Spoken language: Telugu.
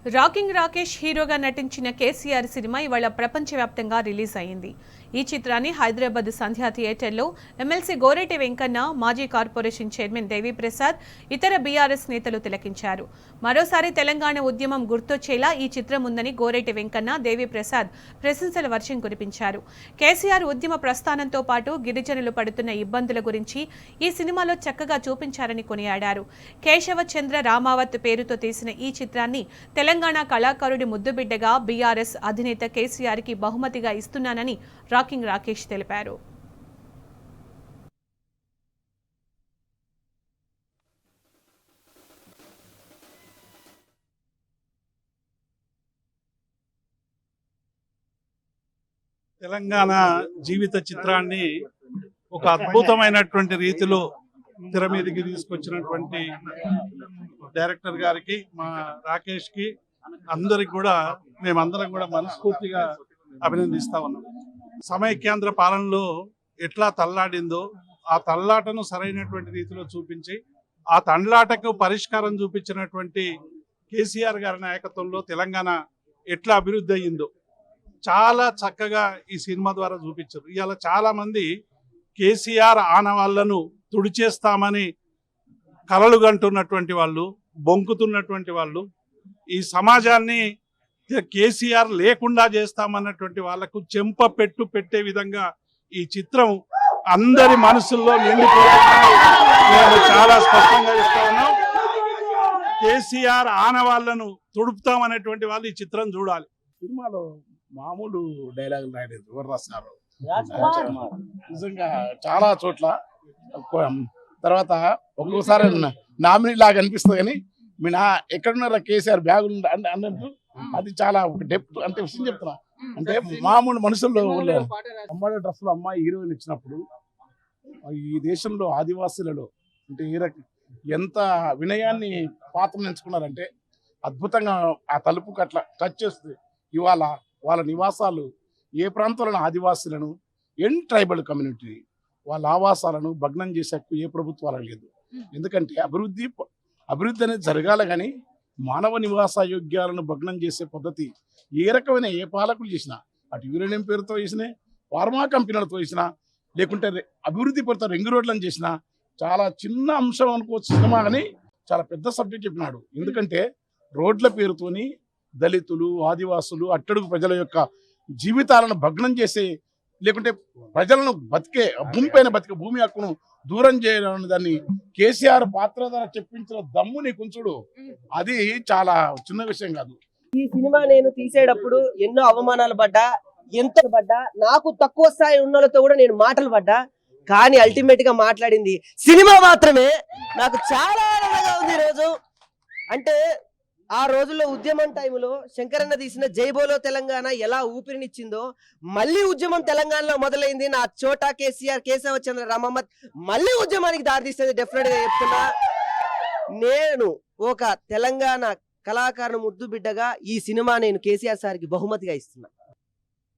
రాకింగ్ రాకేష్ హీరోగా నటించిన కేసీఆర్ సినిమా ఇవాళ ప్రపంచవ్యాప్తంగా రిలీజ్ అయింది. ఈ చిత్రాన్ని హైదరాబాద్ సంధ్యా థియేటర్లో ఎమ్మెల్సీ గోరేటి వెంకన్న, మాజీ కార్పొరేషన్ చైర్మన్ దేవిప్రసాద్, ఇతర బీఆర్ఎస్ నేతలు తిలకించారు. మరోసారి తెలంగాణ ఉద్యమం గుర్తొచ్చేలా ఈ చిత్రం ఉందని గోరేటి వెంకన్న, దేవిప్రసాద్ ప్రశంసల వర్షం కురిపించారు. కేసీఆర్ ఉద్యమ ప్రస్థానంతో పాటు గిరిజనులు పడుతున్న ఇబ్బందుల గురించి ఈ సినిమాలో చక్కగా చూపించారని కొనియాడారు. కేశవ చంద్ర రామావత్ పేరుతో తీసిన ఈ చిత్రాన్ని తెలంగాణ కళాకారుడి ముద్దుబిడ్డగా బీఆర్ఎస్ అధినేత కేసీఆర్కి బహుమతిగా ఇస్తున్నానని రాకింగ్ రాకేష్ తెలిపారు. తెలంగాణ జీవిత చిత్రాన్ని ఒక అద్భుతమైనటువంటి రీతిలో తెర మీదకి తీసుకొచ్చినటువంటి డైరెక్టర్ గారికి, మా రాకేష్ కి, అందరికి కూడా మేమందరం కూడా మనస్ఫూర్తిగా అభినందిస్తా ఉన్నాం. సమైక్యాంధ్ర పాలనలో ఎట్లా తల్లాడిందో ఆ తల్లాటను సరైనటువంటి రీతిలో చూపించి ఆ తల్లాటకు పరిష్కారం చూపించినటువంటి కేసీఆర్ గారి నాయకత్వంలో తెలంగాణ ఎట్లా అభివృద్ధి అయ్యిందో చాలా చక్కగా ఈ సినిమా ద్వారా చూపించారు. ఇవాళ చాలా మంది కేసీఆర్ ఆనవాళ్లను తుడిచేస్తామని కలలు గంటున్నటువంటి వాళ్ళు, బొంకుతున్నటువంటి వాళ్ళు, ఈ సమాజాన్ని కేసీఆర్ లేకుండా చేస్తామన్నటువంటి వాళ్లకు చెంప పెట్టే విధంగా ఈ చిత్రం అందరి మనసుల్లో నిండిపోయిందని మేము చాలా స్పష్టంగా చెప్తా ఉన్నాం. కేసీఆర్ ఆనవాళ్లను తుడుపుతామనేటువంటి వాళ్ళు ఈ చిత్రం చూడాలి. సినిమాలో మామూలు డైలాగులు రాయలేదు, ఎవరు రాస్తున్నారు నిజంగా చాలా చోట్ల. తర్వాత ఒక్కొక్కసారి నామినీ లాగా అనిపిస్తుంది, కానీ మీ ఎక్కడున్నారా కేసీఆర్ బ్యాగులు అన్నట్టు అది చాలా ఒక డెప్త్ అంటే విషయం చెప్తున్నా. అంటే మామూలు మనుషుల్లో అమ్మాయి డ్రెస్సులో అమ్మాయి హీరోయిన్ ఇచ్చినప్పుడు ఈ దేశంలో ఆదివాసులలో అంటే ఎంత వినయాన్ని పాత్రను ఎంచుకున్నారంటే అద్భుతంగా ఆ తలుపుకి అట్లా టచ్ చేస్తుంది. ఇవాళ వాళ్ళ నివాసాలు ఏ ప్రాంతంలో ఆదివాసులను ట్రైబల్ కమ్యూనిటీ వాళ్ళ ఆవాసాలను భగ్నం చేసే ఏ ప్రభుత్వాలకు లేదు. ఎందుకంటే అభివృద్ధి అనేది జరగాలి, కానీ మానవ నివాస యోగ్యాలను భగ్నం చేసే పద్ధతి ఏ రకమైన ఏ పాలకులు చేసినా, అటు యురేనియం పేరుతో చేసినా, ఫార్మా కంపెనీలతో చేసినా, లేకుంటే అభివృద్ధి పేరుతో రింగ్ రోడ్లను చేసినా చాలా చిన్న అంశం అనుకోవచ్చు సినిమా, అని చాలా పెద్ద సబ్జెక్ట్ చెప్పినాడు. ఎందుకంటే రోడ్ల పేరుతోని దళితులు, ఆదివాసులు, అట్టడుగు ప్రజల యొక్క జీవితాలను భగ్నం చేసే, లేకుంటే ప్రజలను బతికే భూమి హక్కును దూరం చేయడం దాన్ని కేసీఆర్ పాత్ర ద్వారా చెప్పించిన దమ్ము నీ కుంచుడు, అది చాలా చిన్న విషయం కాదు. ఈ సినిమా నేను తీసేటప్పుడు ఎన్నో అవమానాలు పడ్డా, ఎంత పడ్డా, నాకు తక్కువ స్థాయి ఉన్నలతో కూడా నేను మాటలు పడ్డా, కానీ అల్టిమేట్ గా మాట్లాడింది సినిమా మాత్రమే. నాకు చాలా ఆనందంగా ఉంది ఈరోజు. అంటే ఆ రోజుల్లో ఉద్యమం టైంలో శంకరన్న తీసిన జైబోలో తెలంగాణ ఎలా ఊపిరినిచ్చిందో, మళ్ళీ ఉద్యమం తెలంగాణలో మొదలైంది. నా చోటా కేసీఆర్, కేశవ చంద్ర రామమ్మత్ మళ్ళీ ఉద్యమానికి దారితీస్తుంది. డెఫినెట్ గా చెప్తున్నా, నేను ఒక తెలంగాణ కళాకారుని ముద్దు బిడ్డగా ఈ సినిమా నేను కేసీఆర్ సార్కి బహుమతిగా ఇస్తున్నా.